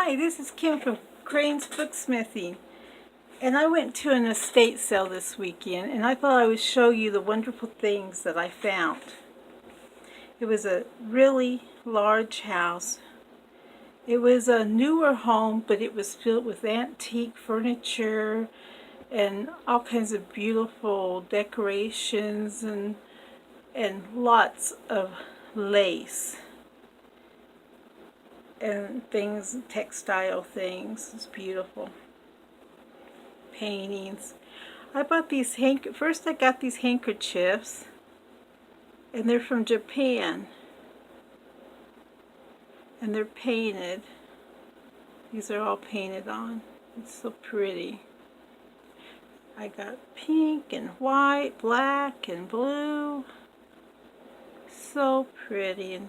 Hi, this is Kim from Crane's Booksmithing, and I went to an estate sale this weekend, and I thought I would show you the wonderful things that I found. It was a really large house. It was a newer home, but it was filled with antique furniture and all kinds of beautiful decorations and lots of lace and things, textile things. It's beautiful. Paintings. I bought these first I got these handkerchiefs, and they're from Japan, and they're painted. These are all painted on. It's so pretty. I got pink and white, black and blue. So pretty, and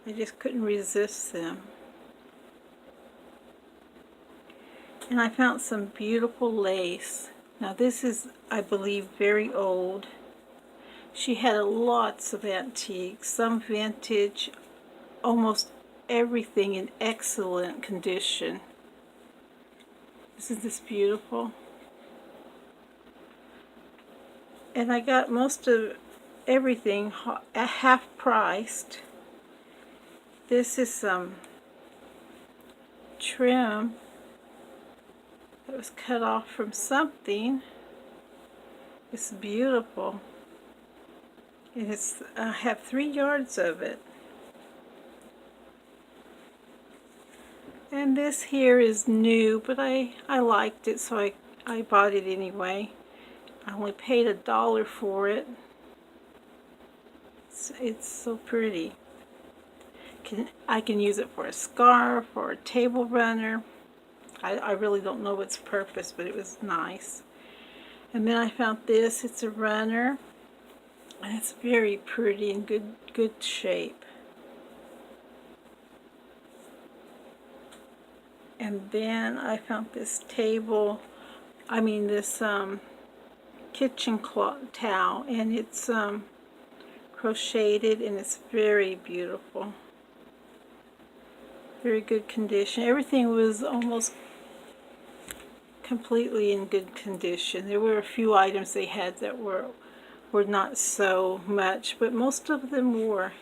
I just couldn't resist them. And I found some beautiful lace. Now this is, I believe, very old. She had lots of antiques, some vintage, almost everything in excellent condition. Isn't this beautiful? And I got most of everything at half priced. This is some trim that was cut off from something. It's beautiful. And I have 3 yards of it. And this here is new, but I liked it, so I bought it anyway. I only paid $1 for it. It's so pretty. I can use it for a scarf or a table runner. I really don't know its purpose, but it was nice. And then I found this. It's a runner, and it's very pretty and good shape. And then I found this table. This kitchen cloth towel, and it's crocheted, and it's very beautiful. Very good condition. Everything was almost completely in good condition. There were a few items they had that were not so much, but most of them were.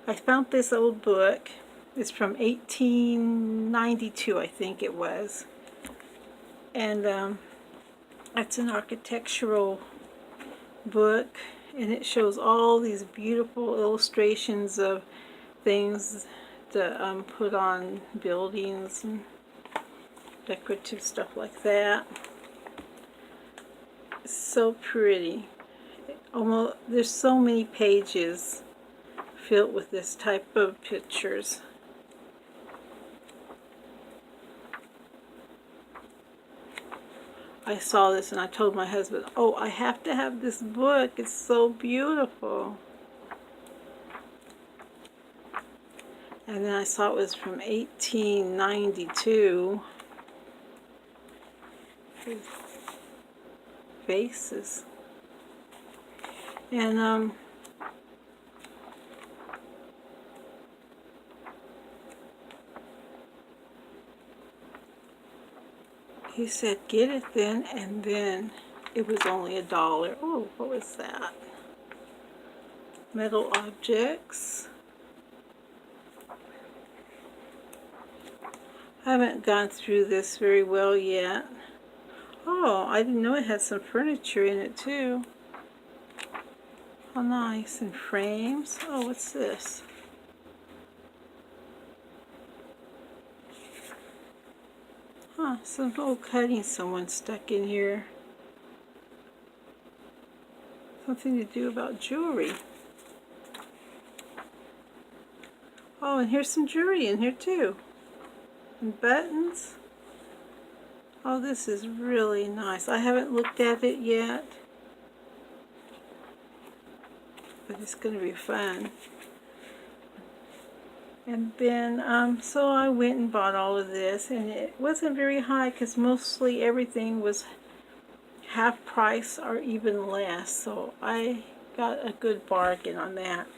I found this old book. It's from 1892, I think it was. And it's an architectural book, and it shows all these beautiful illustrations of things to put on buildings and decorative stuff like that. It's so pretty. There's so many pages filled with this type of pictures. I saw this and I told my husband, oh, I have to have this book. It's so beautiful. And then I saw it was from 1892. Vases. And he said, get it then, and then it was only $1. Oh, what was that? Metal objects. I haven't gone through this very well yet. Oh, I didn't know it had some furniture in it too. How nice. And frames. Oh, what's this? Huh, some old cutting someone stuck in here. Something to do about jewelry. Oh, and here's some jewelry in here too. And buttons. Oh, this is really nice. I haven't looked at it yet, but it's going to be fun. And then, so I went and bought all of this, and it wasn't very high because mostly everything was half price or even less, so I got a good bargain on that.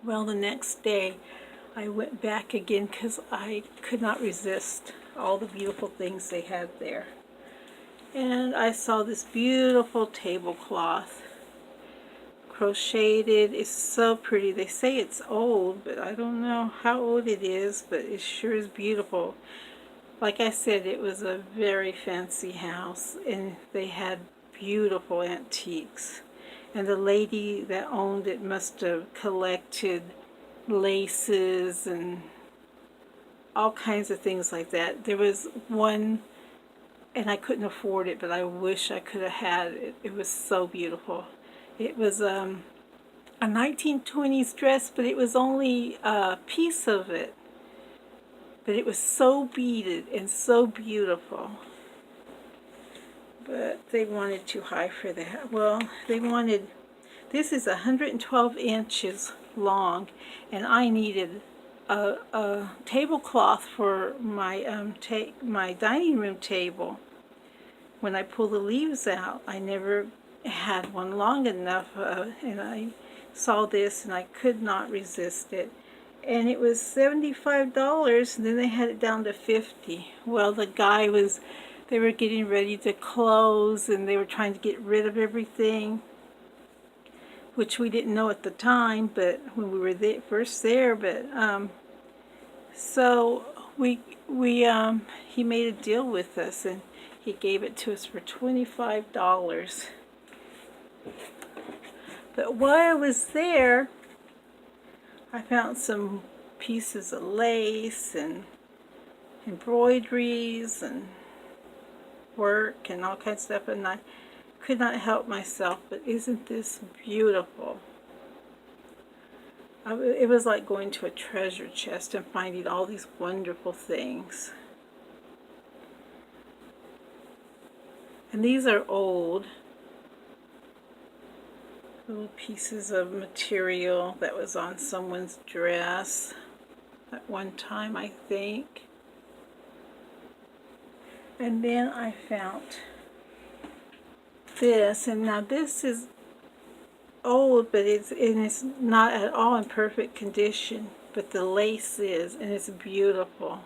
Well, the next day I went back again because I could not resist all the beautiful things they had there. And I saw this beautiful tablecloth, crocheted. It's so pretty. They say it's old, but I don't know how old it is, but it sure is beautiful. Like I said, it was a very fancy house, and they had beautiful antiques. And the lady that owned it must have collected laces and all kinds of things like that. There was one, and I couldn't afford it, but I wish I could have had it. It was so beautiful. It was a 1920s dress, but it was only a piece of it. But it was so beaded and so beautiful. But they wanted too high for that. Well, they wanted, this is 112 inches long, and I needed a tablecloth for my my dining room table. When I pull the leaves out, I never had one long enough, and I saw this and I could not resist it. And it was $75, and then they had it down to $50. Well, the guy was, they were getting ready to close, and they were trying to get rid of everything, which we didn't know at the time, but when we were first there, but so he made a deal with us, and he gave it to us for $25. But while I was there, I found some pieces of lace and embroideries and work and all kinds of stuff, and I could not help myself. But isn't this beautiful? It was like going to a treasure chest and finding all these wonderful things. And these are old little pieces of material that was on someone's dress at one time, I think. And then I found this, and now this is old, but it's not at all in perfect condition, but the lace is, and it's beautiful.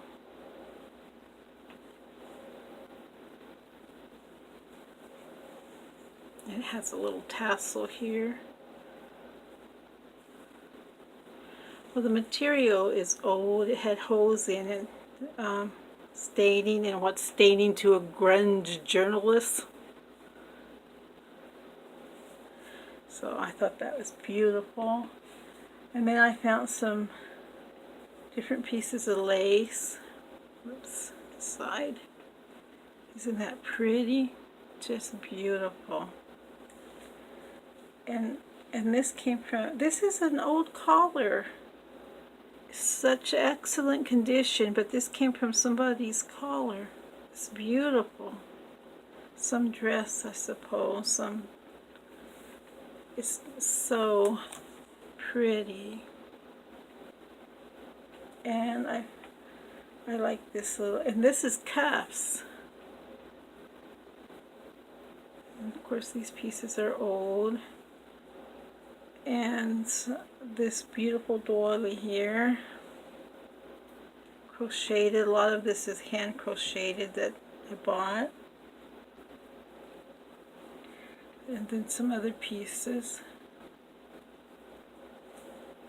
It has a little tassel here. Well, the material is old. It had holes in it, staining, and what's staining to a grunge journalist. So I thought that was beautiful. And then I found some different pieces of lace. Whoops, this side. Isn't that pretty? Just beautiful. And this came from, this is an old collar. Such excellent condition, but this came from somebody's collar. It's beautiful. Some dress, I suppose. It's so pretty. And I like this little, and this is cuffs. And of course these pieces are old. And this beautiful doily here, crocheted. A lot of this is hand crocheted that I bought. And then some other pieces.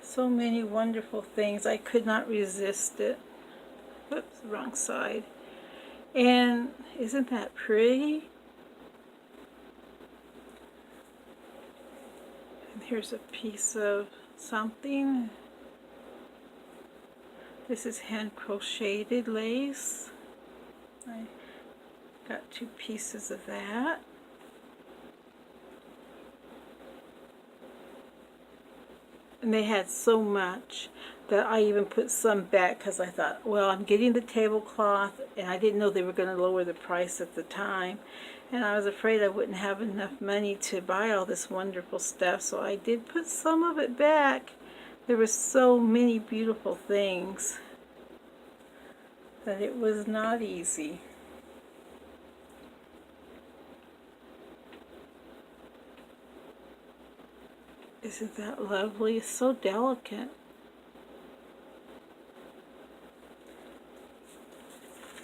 So many wonderful things. I could not resist it. Whoops, wrong side. And isn't that pretty? Here's a piece of something. This is hand crocheted lace. I got 2 pieces of that. And they had so much that I even put some back because I thought, well, I'm getting the tablecloth, and I didn't know they were going to lower the price at the time. And I was afraid I wouldn't have enough money to buy all this wonderful stuff, so I did put some of it back. There were so many beautiful things that it was not easy. Isn't that lovely? It's so delicate.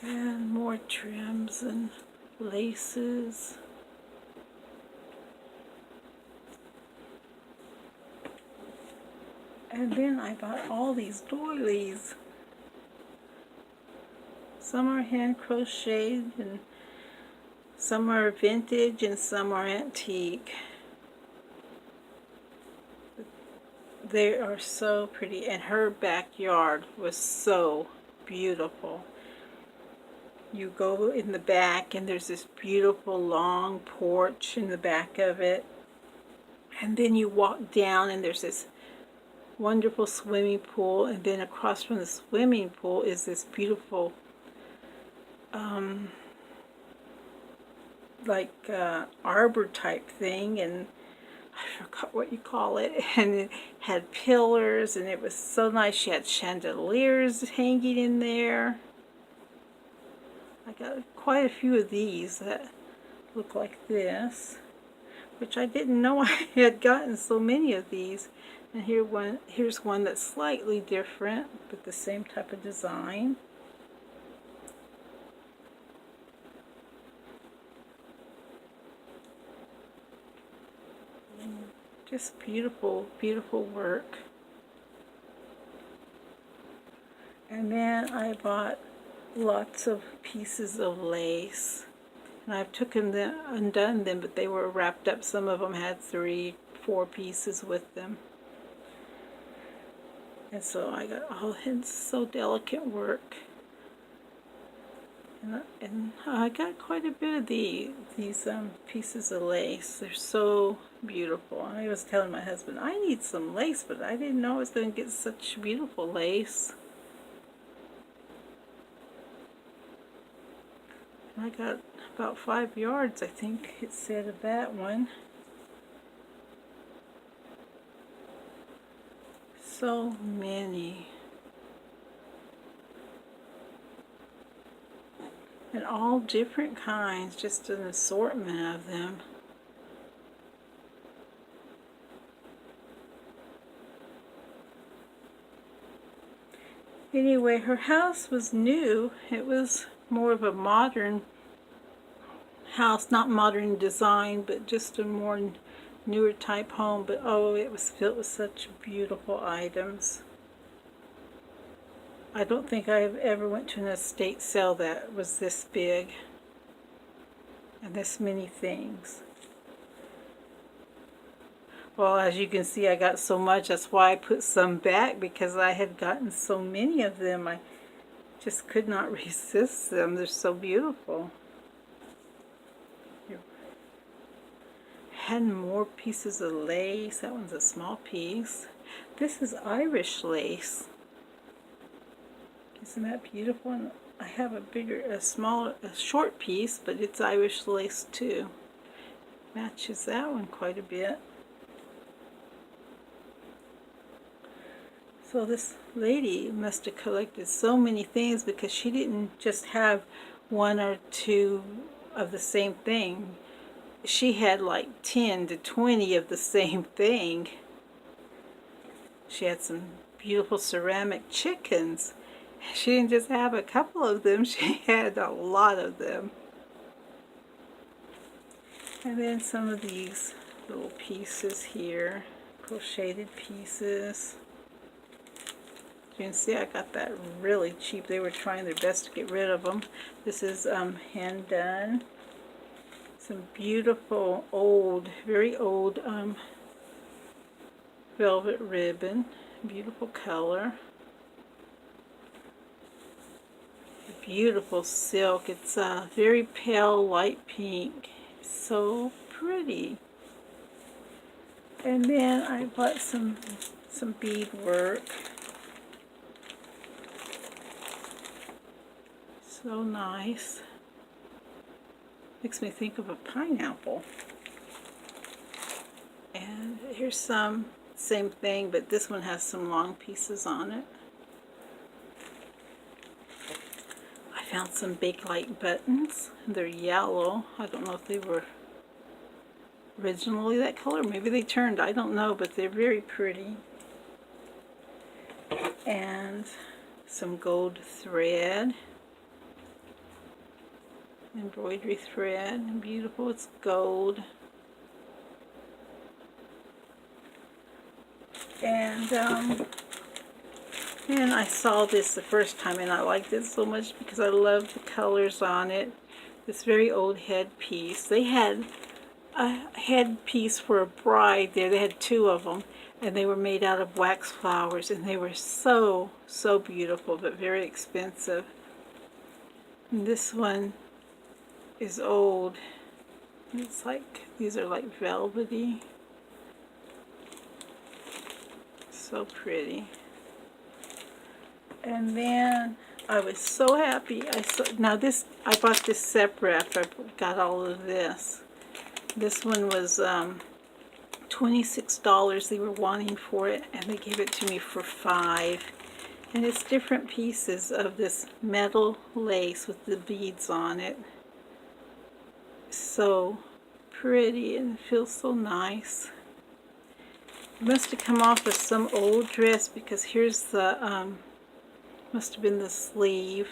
And more trims and laces. And then I bought all these doilies. Some are hand crocheted and some are vintage and some are antique. They are so pretty, and her backyard was so beautiful. You go in the back and there's this beautiful long porch in the back of it, and then you walk down and there's this wonderful swimming pool, and then across from the swimming pool is this beautiful arbor type thing, and I forgot what you call it, and it had pillars and it was so nice. She had chandeliers hanging in there. I got quite a few of these that look like this, which I didn't know I had gotten so many of these. And here's one that's slightly different, but the same type of design. Just beautiful, beautiful work. And then I bought lots of pieces of lace. And I've taken them, undone them, but they were wrapped up. Some of them had 3, 4 pieces with them. And so I got all in so delicate work. And I got quite a bit of these pieces of lace. They're so beautiful. I was telling my husband, I need some lace, but I didn't know I was going to get such beautiful lace. And I got about 5 yards, I think it said, of that one. So many. And all different kinds, just an assortment of them. Anyway, her house was new. It was more of a modern house, not modern design, but just a more newer type home. But oh, it was filled with such beautiful items. I don't think I ever went to an estate sale that was this big and this many things. Well, as you can see, I got so much. That's why I put some back, because I had gotten so many of them. I just could not resist them. They're so beautiful. Had more pieces of lace. That one's a small piece. This is Irish lace. Isn't that beautiful? And I have a short piece, but it's Irish lace too. Matches that one quite a bit. So this lady must have collected so many things, because she didn't just have 1 or 2 of the same thing. She had like 10 to 20 of the same thing. She had some beautiful ceramic chickens. She didn't just have a couple of them, she had a lot of them. And then some of these little pieces here, crocheted pieces. You can see I got that really cheap. They were trying their best to get rid of them. This is hand done. Some beautiful old, very old velvet ribbon. Beautiful color. Beautiful silk. It's a very pale light pink. So pretty. And then I bought some bead work. So nice. Makes me think of a pineapple. And here's some, same thing, but this one has some long pieces on it. I found some Bakelite buttons. They're yellow. I don't know if they were originally that color. Maybe they turned. I don't know, but they're very pretty. And some gold thread. embroidery thread, and beautiful. It's gold. And I saw this the first time and I liked it so much because I love the colors on it. This very old headpiece. They had a headpiece for a bride there. They had two of them, and they were made out of wax flowers, and they were so beautiful, but very expensive. And this one is old. It's like, these are like velvety. So pretty. And then I was so happy. Now this, I bought this separate after I got all of this. This one was $26 they were wanting for it, and they gave it to me for $5. And it's different pieces of this metal lace with the beads on it. So pretty and feels so nice. It must have come off of some old dress because here's the, must have been the sleeve.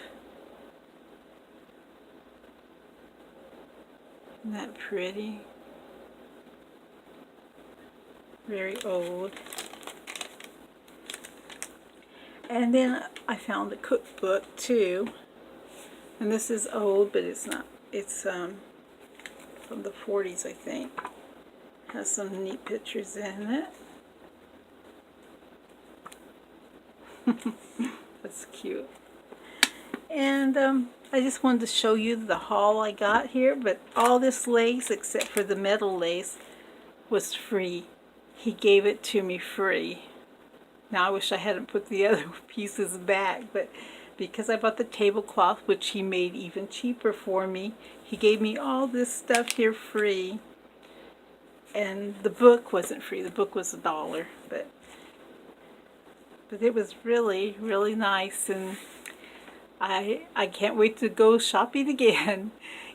Isn't that pretty? Very old. And then I found a cookbook too. And this is old, but it's not. It's from the 40s, I think. Has some neat pictures in it. That's cute. And I just wanted to show you the haul I got here, but all this lace, except for the metal lace, was free. He gave it to me free. Now I wish I hadn't put the other pieces back, but because I bought the tablecloth, which he made even cheaper for me, he gave me all this stuff here free. And the book wasn't free. The book was $1, but it was really, really nice, and I can't wait to go shopping again.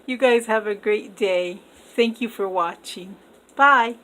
You guys have a great day. Thank you for watching. Bye.